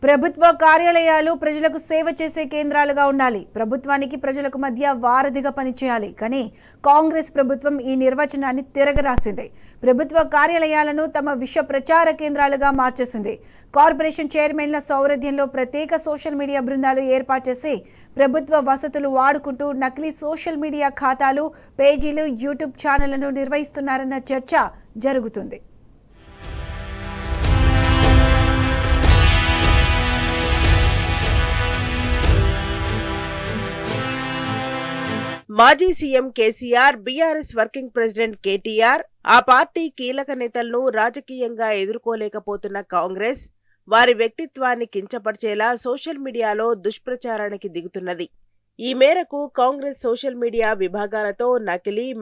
ప్రభుత్వ కార్యాలయాలు ప్రజలకు సేవ చేసే కేంద్రాలుగా ఉండాలి. ప్రభుత్వానికి ప్రజలకు మధ్య వారధిగా పనిచేయాలి. కానీ కాంగ్రెస్ ప్రభుత్వం ఈ నిర్వచనాన్ని తిరగరాసింది. ప్రభుత్వ కార్యాలయాలను తమ విష ప్రచార కేంద్రాలుగా మార్చేసింది. కార్పొరేషన్ చైర్మన్ల సౌరధ్యంలో ప్రత్యేక సోషల్ మీడియా బృందాలు ఏర్పాటు చేసి ప్రభుత్వ వసతులు వాడుకుంటూ నకిలీ సోషల్ మీడియా ఖాతాలు, పేజీలు, యూట్యూబ్ ఛానళ్లను నిర్వహిస్తున్నారన్న చర్చ జరుగుతుంది. మాజీ CM KCR, BRS working president KTR, ఆ పార్టీ కీలక నేతలను రాజకీయంగా ఎదుర్కోలేకపోతున్న కాంగ్రెస్ వారి వ్యక్తిత్వాన్ని కించపరిచేలా సోషల్ మీడియాలో దుష్ప్రచారానికి దిగుతున్నది. ఈ మేరకు కాంగ్రెస్ సోషల్ మీడియా విభాగాలతో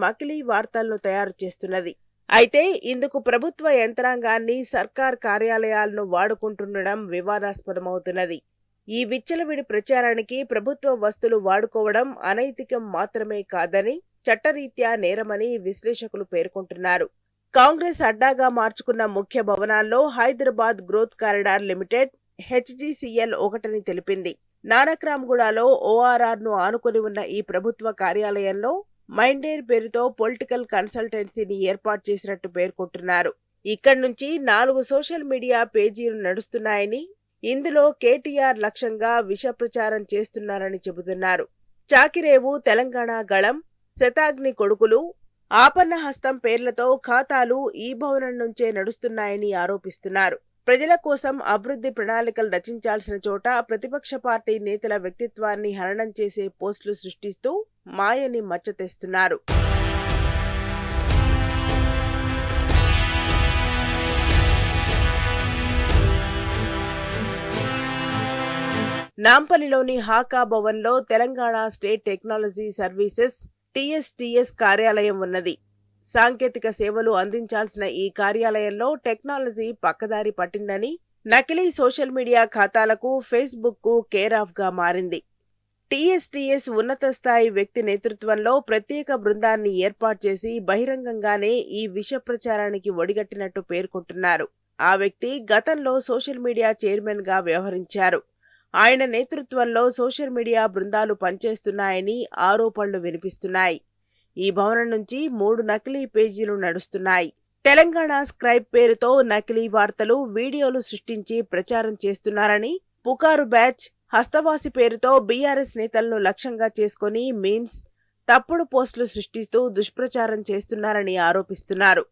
మకిలీ వార్తలను తయారు చేస్తున్నది. అయితే ఇందుకు ప్రభుత్వ యంత్రాంగాన్ని, సర్కార్ కార్యాలయాలను వాడుకుంటుండడం వివాదాస్పదమవుతున్నది. ఈ విచ్చలవిడి ప్రచారానికి ప్రభుత్వ వస్తువులు వాడుకోవడం అనైతికం మాత్రమే కాదని, చట్టరీత్యా నేరమని విశ్లేషకులు పేర్కొంటున్నారు. కాంగ్రెస్ అడ్డాగా మార్చుకున్న ముఖ్య భవనాల్లో Hyderabad growth corridor limited HGCL ఒకటని తెలిపింది. నానక్రామ్గూడలో ORR ను ఆనుకుని ఉన్న ఈ ప్రభుత్వ కార్యాలయంలో మైండేర్ పేరుతో పొలిటికల్ కన్సల్టెన్సీని ఏర్పాటు చేసినట్టు పేర్కొంటున్నారు. ఇక్కడి నుంచి 4 సోషల్ మీడియా పేజీలు నడుస్తున్నాయని, ఇందులో కేటీఆర్ లక్ష్యంగా విష ప్రచారం చేస్తున్నారని చెబుతున్నారు. చాకిరేవు, తెలంగాణ గళం, శతాగ్ని కొడుకులు, ఆపన్నహస్తం పేర్లతో ఖాతాలు ఈ భవనం నుంచే నడుస్తున్నాయని ఆరోపిస్తున్నారు. ప్రజల కోసం అభివృద్ధి ప్రణాళికలు రచించాల్సిన చోట ప్రతిపక్ష పార్టీ నేతల వ్యక్తిత్వాన్ని హననం చేసే పోస్టులు సృష్టిస్తూ మాయని మచ్చతెస్తున్నారు. నాంపల్లిలోని హాకా భవన్లో Telangana state technology services TSTS కార్యాలయం ఉన్నది. సాంకేతిక సేవలు అందించాల్సిన ఈ కార్యాలయంలో టెక్నాలజీ పక్కదారి పట్టిందని, నకిలీ సోషల్ మీడియా ఖాతాలకు, ఫేస్బుక్కు కేర్ ఆఫ్ గా మారింది. TSTS ఉన్నత స్థాయి వ్యక్తి నేతృత్వంలో ప్రత్యేక బృందాన్ని ఏర్పాటు చేసి బహిరంగంగానే ఈ విష ప్రచారానికి ఒడిగట్టినట్టు పేర్కొంటున్నారు. ఆ వ్యక్తి గతంలో సోషల్ మీడియా చైర్మన్ గా వ్యవహరించారు. ఆయన నేతృత్వంలో సోషల్ మీడియా బృందాలు పనిచేస్తున్నాయని ఆరోపణలు వినిపిస్తున్నాయి. ఈ భవనం నుంచి 3 నకిలీ పేజీలు నడుస్తున్నాయి. తెలంగాణ స్క్రైబ్ పేరుతో నకిలీ వార్తలు, వీడియోలు సృష్టించి ప్రచారం చేస్తున్నారని, పుకారు బ్యాచ్, హస్తవాసి పేరుతో బీఆర్ఎస్ నేతలను లక్ష్యంగా చేసుకుని మీమ్స్, తప్పుడు పోస్టులు సృష్టిస్తూ దుష్ప్రచారం చేస్తున్నారని ఆరోపిస్తున్నారు.